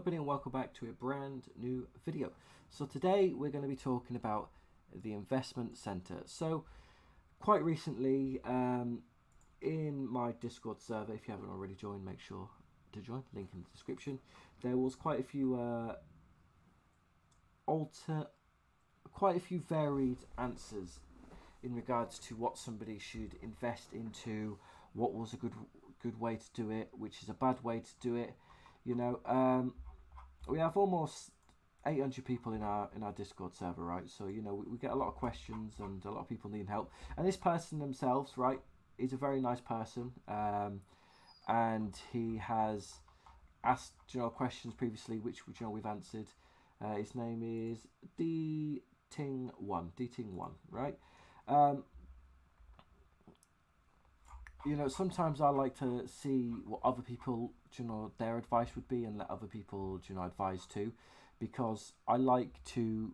everybody and welcome back to a brand new video. So today we're going to be talking about the investment center. So quite recently in my Discord server, if you haven't already joined, make sure to join, link in the description. There was quite a few varied answers in regards to what somebody should invest into, what was a good way to do it, which is a bad way to do it. You know, we have almost 800 people in our Discord server, right? So you know we get a lot of questions and a lot of people need help. And this person themselves, right, is a very nice person, and he has asked questions previously, which we've answered. His name is D-Ting1, right? Sometimes I like to see what other people, their advice would be, and let other people, advise too, because I like to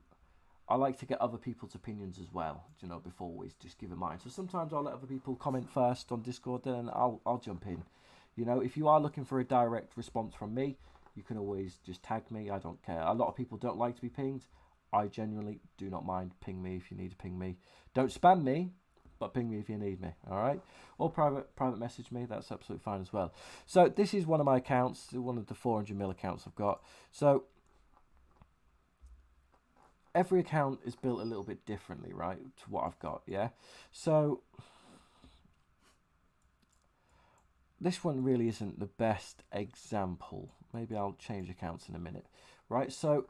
get other people's opinions as well, before we just give it mine. So sometimes I'll let other people comment first on Discord, then I'll jump in. If you are looking for a direct response from me, you can always just tag me. I don't care. A lot of people don't like to be pinged. I genuinely do not mind. Ping me if you need to ping me. Don't spam me, but ping me if you need me, all right? Or private message me, that's absolutely fine as well. So this is one of my accounts, one of the 400 mil accounts I've got. So every account is built a little bit differently, right, to what I've got, yeah? So this one really isn't the best example. Maybe I'll change accounts in a minute, right? So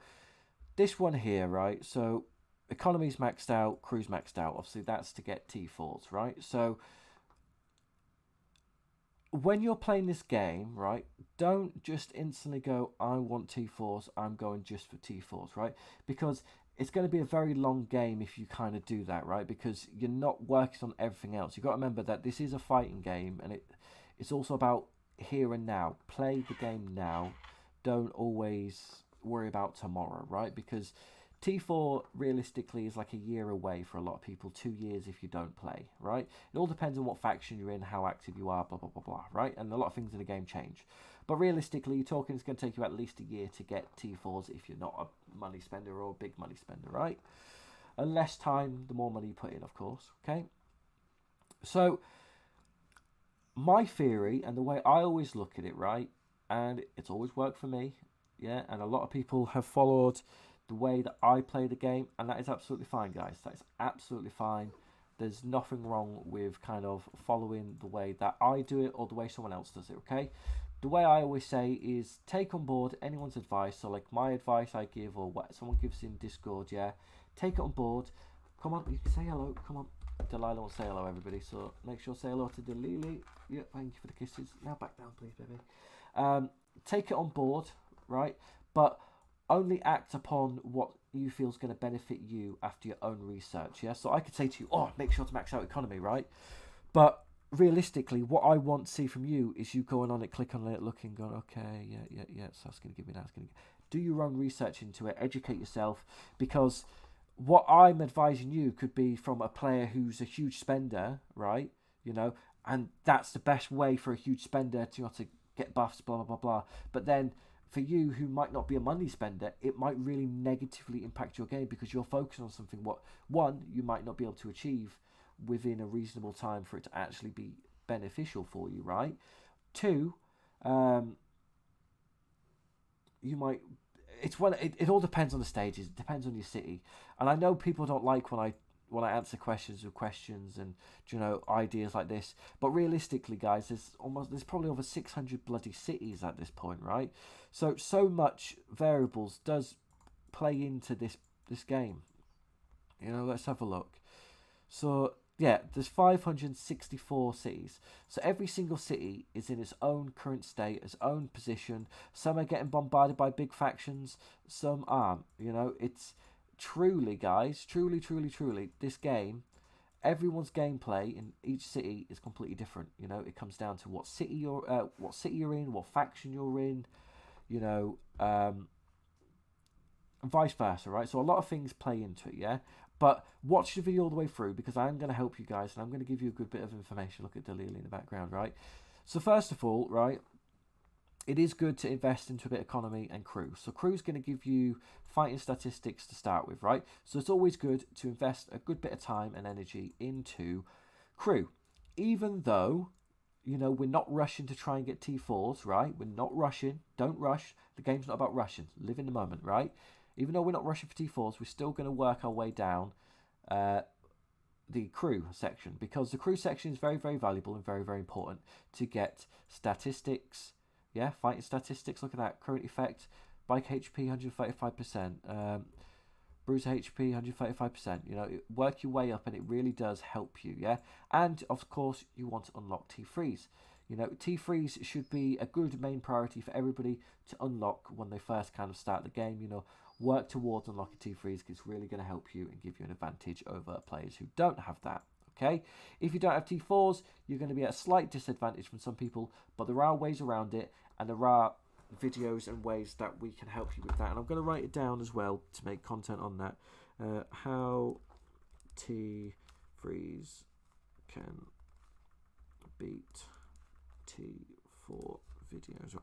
this one here, right, so economy's maxed out, cruise maxed out. Obviously, that's to get T4s, right? So when you're playing this game, right, don't just instantly go, I want T4s, I'm going just for T4s, right? Because it's going to be a very long game if you kind of do that, right? Because you're not working on everything else. You've got to remember that this is a fighting game, and it's also about here and now. Play the game now. Don't always worry about tomorrow, right? Because T4 realistically is like a year away for a lot of people, 2 years if you don't play, right? It all depends on what faction you're in, how active you are, blah, blah, blah, blah, right? And a lot of things in the game change. But realistically, you're talking it's going to take you at least a year to get T4s if you're not a money spender or a big money spender, right? And less time, the more money you put in, of course, okay? So my theory and the way I always look at it, right, and it's always worked for me, yeah, and a lot of people have followed the way that I play the game, and that is absolutely fine, guys. That is absolutely fine. There's nothing wrong with kind of following the way that I do it or the way someone else does it, okay? The way I always say is take on board anyone's advice. So like my advice I give or what someone gives in Discord, yeah, take it on board. Come on, you can say hello. Come on. Delilah wants to say hello, everybody. So make sure to say hello to Delilah. Yeah, thank you for the kisses. Now back down, please, baby. Take it on board, right? But only act upon what you feel is going to benefit you after your own research, yeah? So I could say to you, oh, make sure to max out economy, right? But realistically, what I want to see from you is you going on it, click on it, looking, going, okay, yeah, so that's going to give me that. Do your own research into it, educate yourself, because what I'm advising you could be from a player who's a huge spender, right? And that's the best way for a huge spender to get buffs, blah, blah, blah, blah. But then for you who might not be a money spender, it might really negatively impact your game because you're focusing on something what, one, you might not be able to achieve within a reasonable time for it to actually be beneficial for you, right? Two, you might... It all depends on the stages. It depends on your city. And I know people don't like when I answer questions with questions and ideas like this, but realistically, guys, there's probably over 600 bloody cities at this point, right? So much variables does play into this game. Let's have a look. So yeah, there's 564 cities. So every single city is in its own current state, its own position. Some are getting bombarded by big factions, some aren't. It's truly, guys, truly, this game, everyone's gameplay in each city is completely different. It comes down to what city you're in, what faction you're in, and vice versa, right? So a lot of things play into it, yeah. But watch the video all the way through because I'm going to help you guys and I'm going to give you a good bit of information. Look at Delilah in the background, right? So first of all, right, it is good to invest into a bit of economy and crew. So crew's going to give you fighting statistics to start with, right? So it's always good to invest a good bit of time and energy into crew, even though we're not rushing to try and get T4s, right? We're not rushing. Don't rush. The game's not about rushing. Live in the moment, right? Even though we're not rushing for T4s, we're still going to work our way down the crew section, because the crew section is very, very valuable and very, very important to get statistics. Yeah, fighting statistics. Look at that. Current effect, bike HP 135%, bruiser HP 135%. Work your way up, and it really does help you. Yeah, and of course you want to unlock T3s. T3s should be a good main priority for everybody to unlock when they first kind of start the game. Work towards unlocking T3s, because it's really going to help you and give you an advantage over players who don't have that. Okay, if you don't have T4s, you're going to be at a slight disadvantage from some people, but there are ways around it, and there are videos and ways that we can help you with that. And I'm going to write it down as well to make content on that. How T3s can beat T4 videos.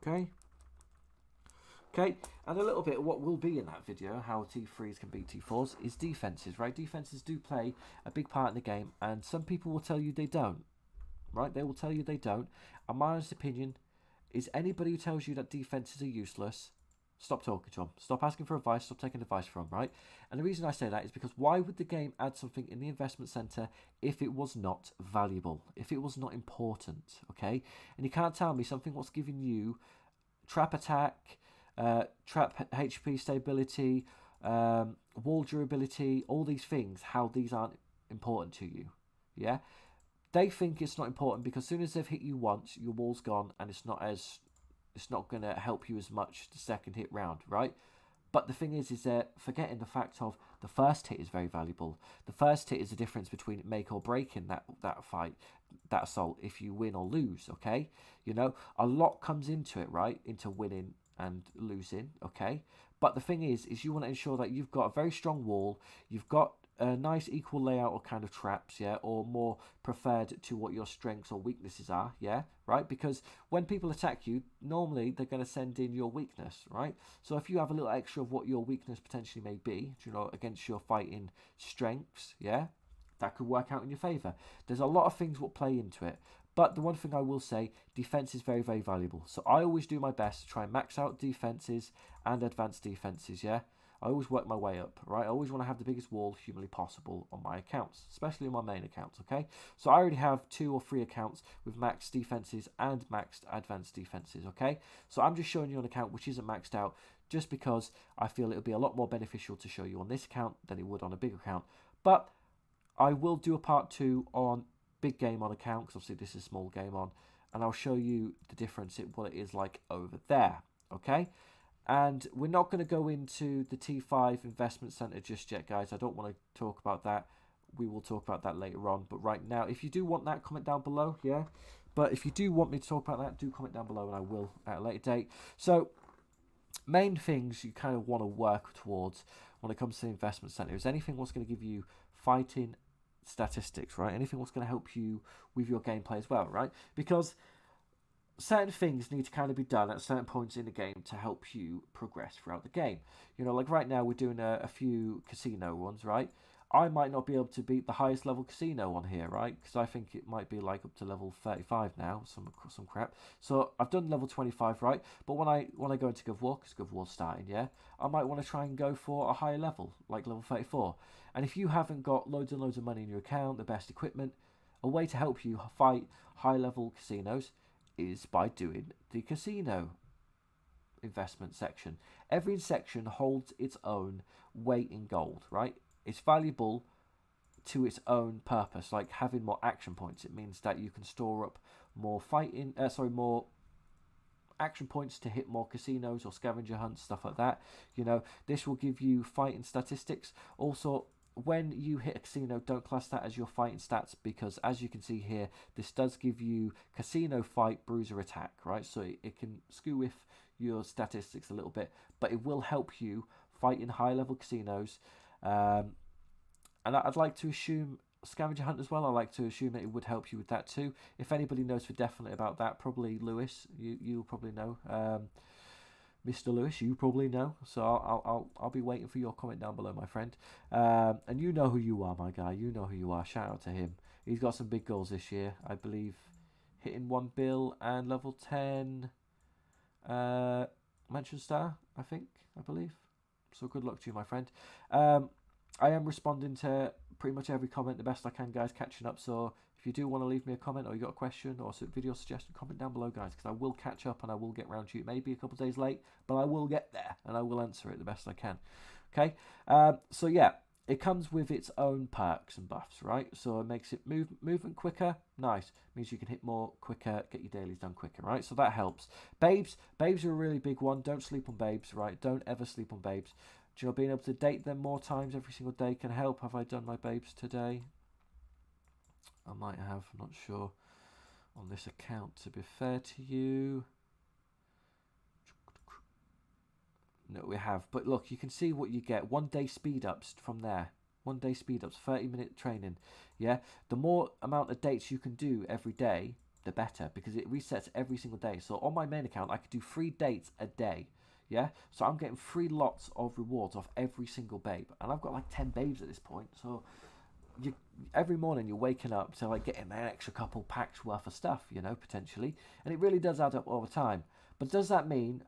Okay, and a little bit of what will be in that video, how T3s can beat T4s, is defenses, right? Defenses do play a big part in the game, and some people will tell you they don't, right? They will tell you they don't. And my honest opinion is, anybody who tells you that defenses are useless, stop talking to them. Stop asking for advice. Stop taking advice from them, right? And the reason I say that is because why would the game add something in the investment center if it was not valuable, if it was not important, okay? And you can't tell me something what's giving you trap attack, trap HP stability, wall durability, all these things, how these aren't important to you. Yeah, they think it's not important because as soon as they've hit you once, your wall's gone, and it's not going to help you as much the second hit round, right? But the thing is they're forgetting the fact of the first hit is very valuable. The first hit is the difference between make or break in that fight, that assault, if you win or lose, okay? A lot comes into it, right? Into winning and losing, okay? But the thing is you want to ensure that you've got a very strong wall, you've got a nice equal layout of kind of traps, yeah, or more preferred to what your strengths or weaknesses are, yeah, right? Because when people attack you, normally they're going to send in your weakness, right? So if you have a little extra of what your weakness potentially may be, against your fighting strengths, yeah, that could work out in your favor. There's a lot of things what play into it. But the one thing I will say, defense is very, very valuable. So I always do my best to try and max out defenses and advanced defenses, yeah? I always work my way up, right? I always want to have the biggest wall humanly possible on my accounts, especially on my main accounts, okay? So I already have 2 or 3 accounts with maxed defenses and maxed advanced defenses, okay? So I'm just showing you an account which isn't maxed out just because I feel it would be a lot more beneficial to show you on this account than it would on a big account. But I will do a part 2 on big game on account, because obviously this is small game on, and I'll show you the difference in what it is like over there, okay? And we're not going to go into the T5 investment center just yet, guys. I don't want to talk about that. We will talk about that later on. But right now, if you do want that, comment down below, yeah? But if you do want me to talk about that, do comment down below, and I will at a later date. So main things you kind of want to work towards when it comes to the investment center is anything what's going to give you fighting statistics, right? Anything what's going to help you with your gameplay as well, right? Because certain things need to kind of be done at certain points in the game to help you progress throughout the game. Like right now we're doing a few casino ones, right? I might not be able to beat the highest level casino on here, right? Because I think it might be like up to level 35 now, some crap. So I've done level 25, right? But when I go into Gov War, because Gov War's starting, yeah, I might want to try and go for a higher level, like level 34. And if you haven't got loads and loads of money in your account, the best equipment, a way to help you fight high level casinos is by doing the casino investment section. Every section holds its own weight in gold, right? It's valuable to its own purpose, like having more action points. It means that you can store up more more action points to hit more casinos or scavenger hunts, stuff like that. This will give you fighting statistics. Also, when you hit a casino, don't class that as your fighting stats, because as you can see here, this does give you casino fight, bruiser, attack, right? So it can skew with your statistics a little bit, but it will help you fight in high level casinos. And I'd like to assume scavenger hunt as well. I like to assume that it would help you with that too. If anybody knows for definite about that, probably Lewis. You probably know. Mr. Lewis, you probably know. So I'll be waiting for your comment down below, my friend. And you know who you are, my guy. You know who you are. Shout out to him. He's got some big goals this year, I believe. Hitting 1 bill and level 10 Manchester, I believe. So good luck to you, my friend. I am responding to pretty much every comment the best I can, guys, catching up. So if you do want to leave me a comment or you got a question or a video suggestion, comment down below, guys, because I will catch up and I will get round to you. Maybe a couple of days late, but I will get there and I will answer it the best I can. Okay, so yeah, it comes with its own perks and buffs, right? So it makes it movement quicker. Nice. Means you can hit more quicker, get your dailies done quicker, right? So that helps. Babes are a really big one. Don't sleep on babes, right? Don't ever sleep on babes. Do you know, being able to date them more times every single day can help. Have I done my babes today? I might have, I'm not sure. On this account, to be fair to you. No, we have. But look, you can see what you get. 1 day speed ups from there. 1 day speed ups, 30-minute training. Yeah, the more amount of dates you can do every day, the better, because it resets every single day. So on my main account, I could do 3 dates a day. Yeah, so I'm getting 3 lots of rewards off every single babe, and I've got like 10 babes at this point. So every morning you're waking up to like getting an extra couple packs worth of stuff, you know, potentially, and it really does add up over time. But does that mean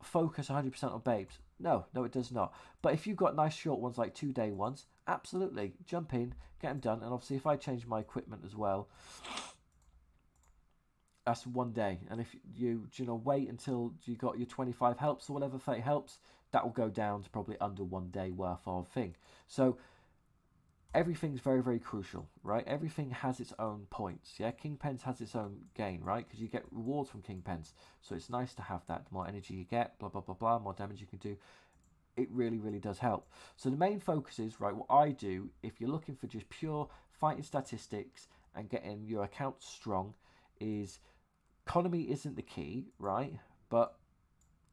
focus 100% on babes? No, it does not. But if you've got nice short ones like 2-day ones, absolutely jump in, get them done. And obviously, if I change my equipment as well, that's 1 day. And if you wait until you got your 25 helps or whatever, 30 helps, that will go down to probably under 1 day worth of thing. So everything's very, very crucial, right? Everything has its own points. Yeah, Kingpens has its own gain, right? Because you get rewards from Kingpens, so it's nice to have that. The more energy you get, blah blah blah blah, more damage you can do. It really, really does help. So the main focus is, right, what I do, if you're looking for just pure fighting statistics and getting your account strong, is economy isn't the key, right? But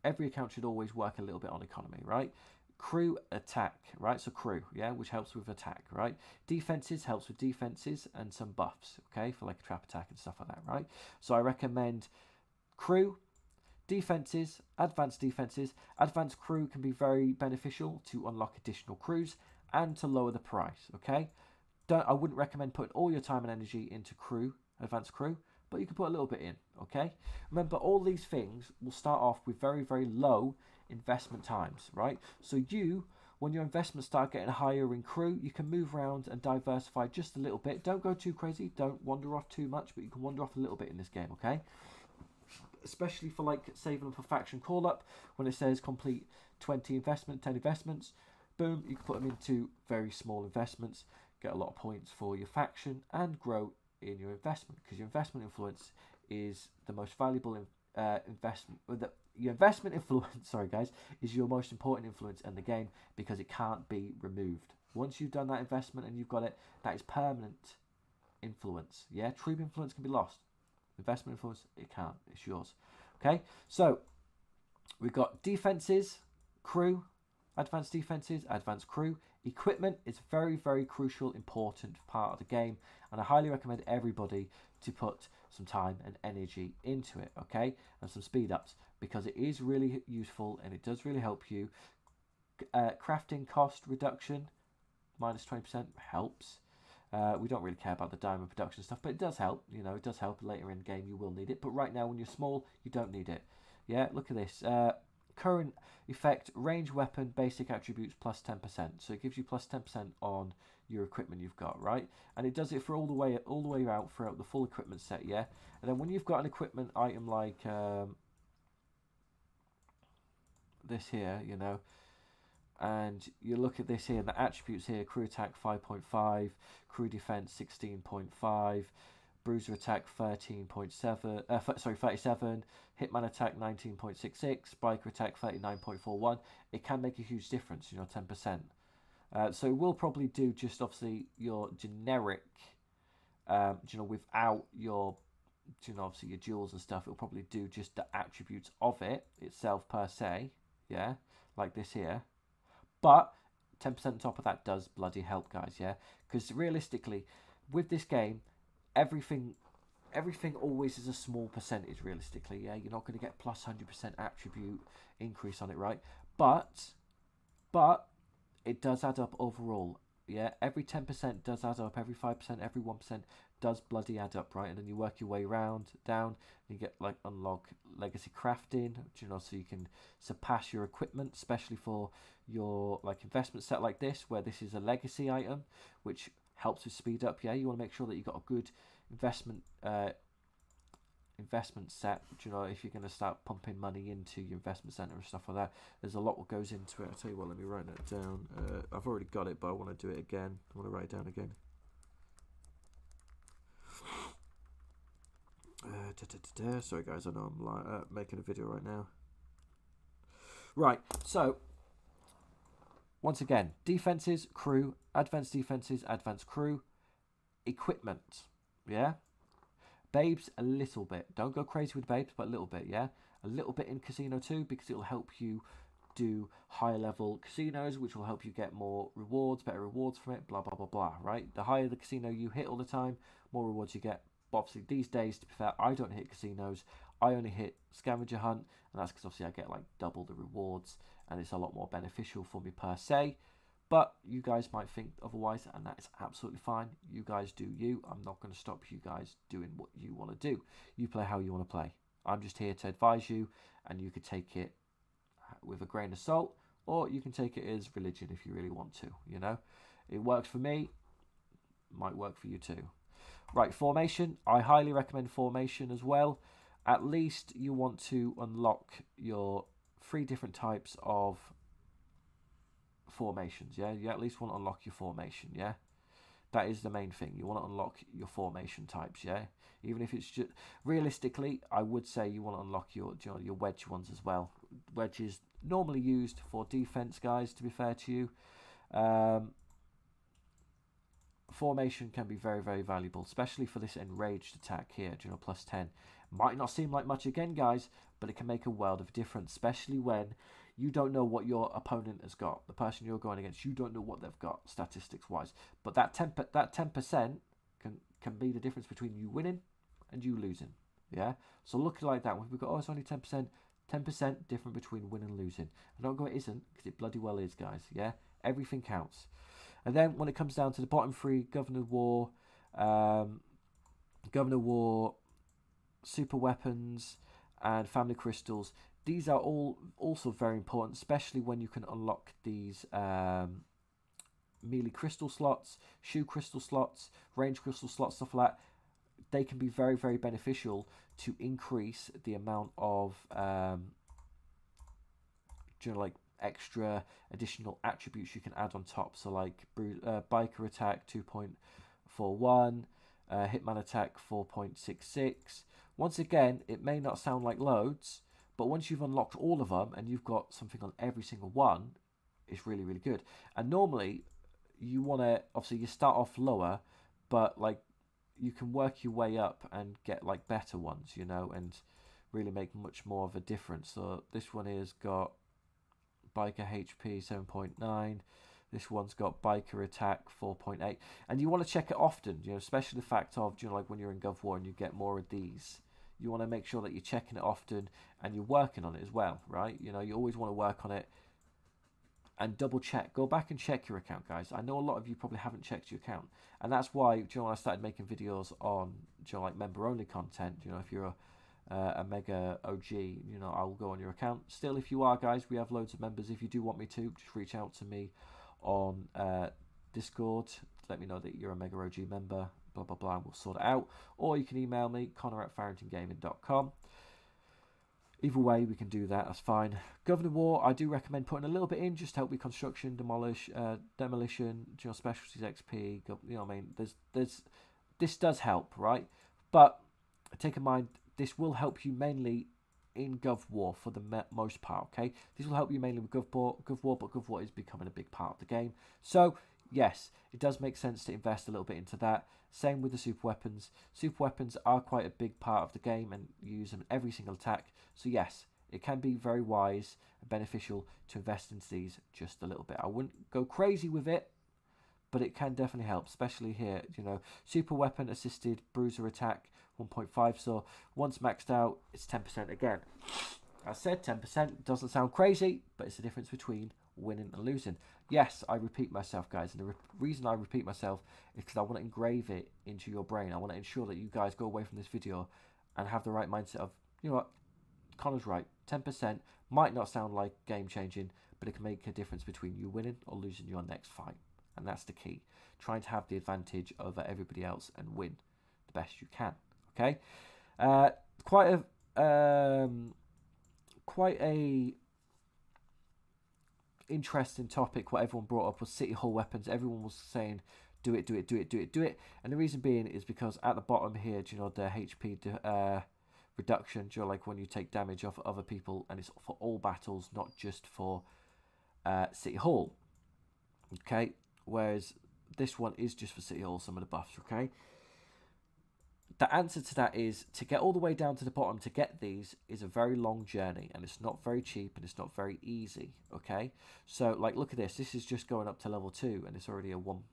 every account should always work a little bit on economy, right? Crew, attack, right? So crew, yeah, which helps with attack, right? Defenses helps with defenses and some buffs, okay, for like a trap attack and stuff like that, right? So I recommend crew, defenses, advanced crew can be very beneficial to unlock additional crews and to lower the price, okay? I wouldn't recommend putting all your time and energy into crew, advanced crew, but you can put a little bit in, okay? Remember, all these things will start off with very, very low investment times, right? So when your investments start getting higher in crew, you can move around and diversify just a little bit. Don't go too crazy, don't wander off too much, but you can wander off a little bit in this game, okay? Especially for like saving them for faction call up, when it says complete 10 investments, boom, you can put them into very small investments, get a lot of points for your faction, and grow in your investment, because your investment influence is the most valuable investment. Your investment influence, sorry guys, is your most important influence in the game, because it can't be removed. Once you've done that investment and you've got it, that is permanent influence. Yeah, troop influence can be lost. Investment influence, it can't. It's yours. Okay, so we've got defenses, crew, advanced defenses, advanced crew. Equipment is very, very crucial, important part of the game, and I highly recommend everybody to put some time and energy into it, okay, and some speed ups, because it is really useful and it does really help you. Crafting cost reduction, minus 20% helps. We don't really care about the diamond production stuff, but it does help. You know, it does help later in the game. You will need it, but right now when you're small, you don't need it. Yeah, look at this. Current effect, range weapon, basic attributes plus 10%. So it gives you plus 10% on your equipment you've got, right? And it does it for all the way out throughout the full equipment set, yeah. And then when you've got an equipment item like this here, you know, and you look at this here, the attributes here: crew attack 5.5, crew defense 16.5, bruiser attack 37, hitman attack 19.66, biker attack 39.41. It can make a huge difference, you know, 10%. So it will probably do just obviously your generic, you know, without your, you know, obviously your jewels and stuff. It'll probably do just the attributes of it itself per se, yeah, like this here. But 10% on top of that does bloody help, guys, yeah? Because realistically, with this game, everything always is a small percentage, realistically, yeah? You're not going to get plus 100% attribute increase on it, right? But it does add up overall, yeah? Every 10% does add up, every 5%, every 1% does bloody add up, right? And then you work your way around, down, and you get, like, unlock legacy crafting, so you can surpass your equipment, especially for your, like, investment set like this, where this is a legacy item, which helps with speed up, yeah? You want to make sure that you've got a good investment set. If you're going to start pumping money into your investment center and stuff like that, there's a lot that goes into it. I'll tell you what, let me write that down. I've already got it, but I want to do it again. I want to write it down again. Sorry guys, I know I'm making a video right now. Right, so once again, defenses, crew, advanced defenses, advanced crew, equipment, yeah? Babes, a little bit. Don't go crazy with babes, but a little bit, yeah? A little bit in casino too, because it'll help you do higher level casinos, which will help you get more rewards, better rewards from it, blah, blah, blah, blah, right? The higher the casino you hit all the time, more rewards you get. But obviously, these days, to be fair, I don't hit casinos. I only hit scavenger hunt, and that's because obviously I get like double the rewards, and it's a lot more beneficial for me per se. But you guys might think otherwise, and that is absolutely fine. You guys do you. I'm not going to stop you guys doing what you want to do. You play how you want to play. I'm just here to advise you, and you could take it with a grain of salt, or you can take it as religion if you really want to. It works for me, might work for you too. Right, formation. I highly recommend formation as well. At least you want to unlock your 3 different types of formations, yeah? You at least want to unlock your formation, yeah? That is the main thing. You want to unlock your formation types, yeah? Even if it's just... Realistically, I would say you want to unlock your wedge ones as well. Wedge is normally used for defense, guys, to be fair to you. Formation can be very, very valuable, especially for this enraged attack here, plus 10. Might not seem like much again, guys, but it can make a world of difference, especially when you don't know what your opponent has got. The person you're going against, you don't know what they've got statistics-wise. But that 10% can be the difference between you winning and you losing. Yeah? So look like that. When we've got, it's only 10%. 10% different between winning and losing. And don't go, it isn't, because it bloody well is, guys. Yeah? Everything counts. And then when it comes down to the bottom 3, Governor War, super weapons, and family crystals, these are all also very important, especially when you can unlock these melee crystal slots, shoe crystal slots, range crystal slots, stuff like that. They can be very, very beneficial to increase the amount of extra additional attributes you can add on top. So like biker attack 2.41, hitman attack 4.66. Once again, it may not sound like loads, but once you've unlocked all of them and you've got something on every single one, it's really, really good. And normally you want to, obviously you start off lower, but like you can work your way up and get like better ones, and really make much more of a difference. So this one here's got biker HP 7.9. This one's got biker attack 4.8. And you want to check it often, especially the fact of, like when you're in Gov War and you get more of these. You want to make sure that you're checking it often and you're working on it as well, right? You always want to work on it and double check. Go back and check your account, guys. I know a lot of you probably haven't checked your account. And that's why, when I started making videos on, like member-only content, if you're a mega OG, I'll go on your account. Still, if you are, guys, we have loads of members. If you do want me to, just reach out to me on Discord. Let me know that you're a mega OG member, blah, blah, blah, and we'll sort it out. Or you can email me, connor@farringtongaming.com. Either way, we can do that. That's fine. Governor War, I do recommend putting a little bit in just to help with construction, demolition, specialties XP. This does help, right? But take in mind, this will help you mainly in Gov War for the most part, okay? This will help you mainly with Gov War, but Gov War is becoming a big part of the game. So, yes, it does make sense to invest a little bit into that. Same with the super weapons. Super weapons are quite a big part of the game and you use them in every single attack. So, yes, it can be very wise and beneficial to invest into these just a little bit. I wouldn't go crazy with it, but it can definitely help, especially here. You know, super weapon assisted bruiser attack 1.5, so once maxed out, it's 10% again. I said 10% doesn't sound crazy, but it's the difference between winning and losing. Yes, I repeat myself, guys, and the reason I repeat myself is because I want to engrave it into your brain. I want to ensure that you guys go away from this video and have the right mindset of, you know what, Connor's right, 10% might not sound like game changing, but it can make a difference between you winning or losing your next fight. And that's the key. Trying to have the advantage over everybody else and win the best you can. Okay? Quite a interesting topic. What everyone brought up was City Hall weapons. Everyone was saying, do it, do it, do it, do it, do it. And the reason being is because at the bottom here, do you know, the HP reduction, do you know, like when you take damage off other people, and it's for all battles, not just for City Hall. Okay? Whereas this one is just for City Hall, some of the buffs, okay? The answer to that is, to get all the way down to the bottom to get these is a very long journey, and it's not very cheap, and it's not very easy, okay? So, like, look at this. This is just going up to level 2, and it's already a one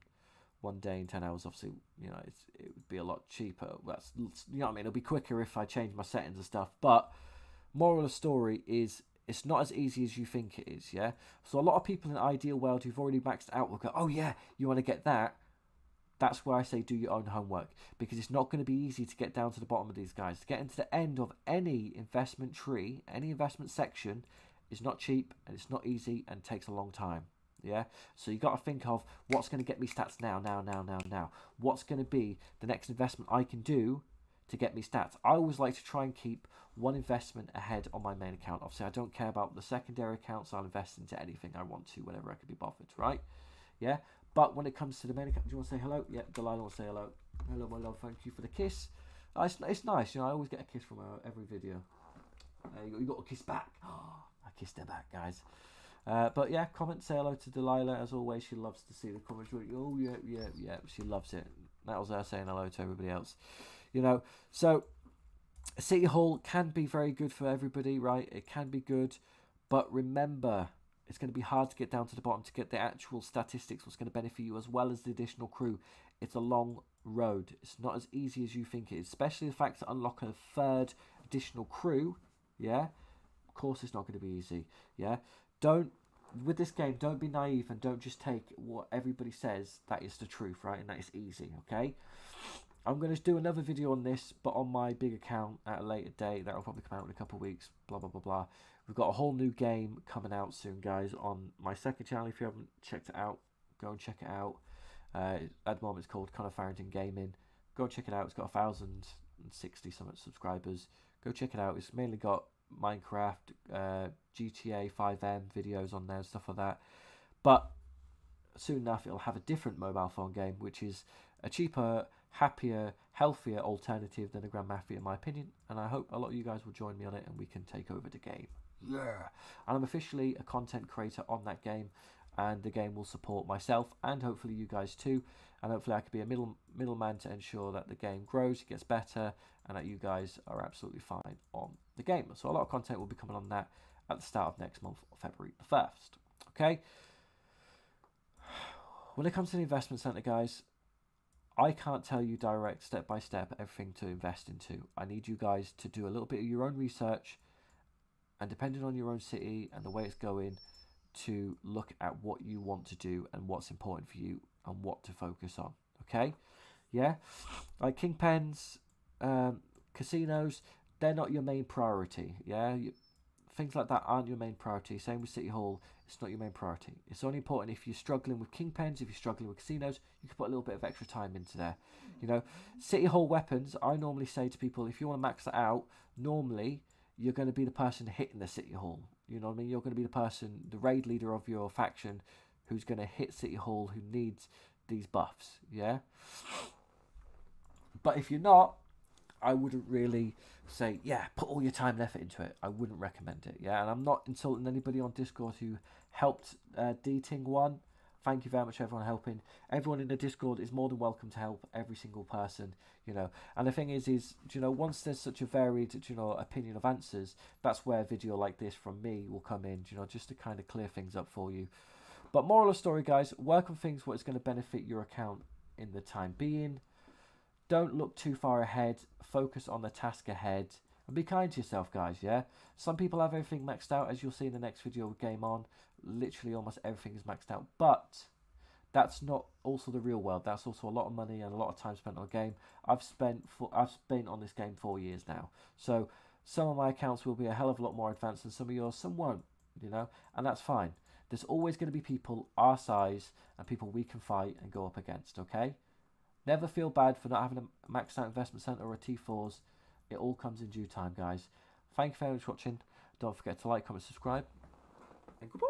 day in 10 hours. Obviously, you know, it would be a lot cheaper. That's, you know what I mean? It'll be quicker if I change my settings and stuff. But moral of the story is, it's not as easy as you think it is, yeah? So a lot of people in the ideal world who've already maxed out will go, oh yeah, you want to get that? That's where I say do your own homework, because it's not going to be easy to get down to the bottom of these guys. To get into the end of any investment tree, any investment section, is not cheap, and it's not easy, and takes a long time. Yeah, so you got to think of what's going to get me stats now. What's going to be the next investment I can do to get me stats? I always like to try and keep one investment ahead on my main account. Obviously, I don't care about the secondary accounts. I'll invest into anything I want to, whenever I can be bothered, right? Yeah, but when it comes to the main account, do you want to say hello? Yeah, Delilah wants to say hello. Hello, my love. Thank you for the kiss. It's nice, you know. I always get a kiss from her every video. You got a kiss back. Oh, I kissed her back, guys. But yeah, comment, say hello to Delilah. As always, she loves to see the comments. Oh yeah, she loves it. That was her saying hello to everybody else. You know, so City Hall can be very good for everybody, right? It can be good, but remember, it's going to be hard to get down to the bottom to get the actual statistics, what's going to benefit you, as well as the additional crew. It's a long road. It's not as easy as you think it is, especially the fact to unlock a third additional crew. Yeah, of course it's not going to be easy. Yeah, with this game, don't be naive and don't just take what everybody says that is the truth, right? And that is easy, okay? I'm going to do another video on this, but on my big account at a later date. That will probably come out in a couple of weeks, blah, blah, blah, blah. We've got a whole new game coming out soon, guys, on my second channel. If you haven't checked it out, go and check it out. At the moment, it's called Connor Farrington Gaming. Go and check it out. It's got 1,060 something subscribers. Go check it out. It's mainly got Minecraft, GTA 5M videos on there, stuff like that. But soon enough, it'll have a different mobile phone game, which is a cheaper, happier, healthier alternative than a Grand Mafia, in my opinion. And I hope a lot of you guys will join me on it, and we can take over the game. Yeah. And I'm officially a content creator on that game, and the game will support myself and hopefully you guys too. And hopefully I could be a middleman to ensure that the game grows, it gets better, and that you guys are absolutely fine on the game. So a lot of content will be coming on that at the start of next month, February the 1st. Okay? When it comes to the investment center, guys, I can't tell you direct, step by step, everything to invest into. I need you guys to do a little bit of your own research, and depending on your own city and the way it's going, to look at what you want to do and what's important for you and what to focus on. Okay? Yeah? Like Kingpens, casinos, they're not your main priority. Yeah? Things like that aren't your main priority. Same with City Hall, it's not your main priority. It's only important if you're struggling with Kingpens, if you're struggling with casinos, you can put a little bit of extra time into there. You know, City Hall weapons, I normally say to people, if you want to max that out, normally you're going to be the person hitting the City Hall. You know what I mean? You're going to be the person, the raid leader of your faction, who's going to hit City Hall, who needs these buffs. Yeah? But if you're not, I wouldn't really say, yeah, put all your time and effort into it. I wouldn't recommend it. Yeah? And I'm not insulting anybody on Discord who helped D-Ting 1 Thank you very much, everyone helping. Everyone in the Discord is more than welcome to help every single person, you know. And the thing is, you know, once there's such a varied, you know, opinion of answers, that's where a video like this from me will come in, you know, just to kind of clear things up for you. But moral of the story, guys, work on things what is going to benefit your account in the time being. Don't look too far ahead. Focus on the task ahead. And be kind to yourself, guys, yeah? Some people have everything maxed out, as you'll see in the next video with Game On. Literally almost everything is maxed out. But that's not also the real world. That's also a lot of money and a lot of time spent on a game. I've spent on this game 4 years now. So some of my accounts will be a hell of a lot more advanced than some of yours. Some won't, you know? And that's fine. There's always going to be people our size and people we can fight and go up against, okay? Never feel bad for not having a maxed out investment center or a T4s. It all comes in due time, guys. Thank you very much for watching. Don't forget to like, comment, subscribe. And goodbye.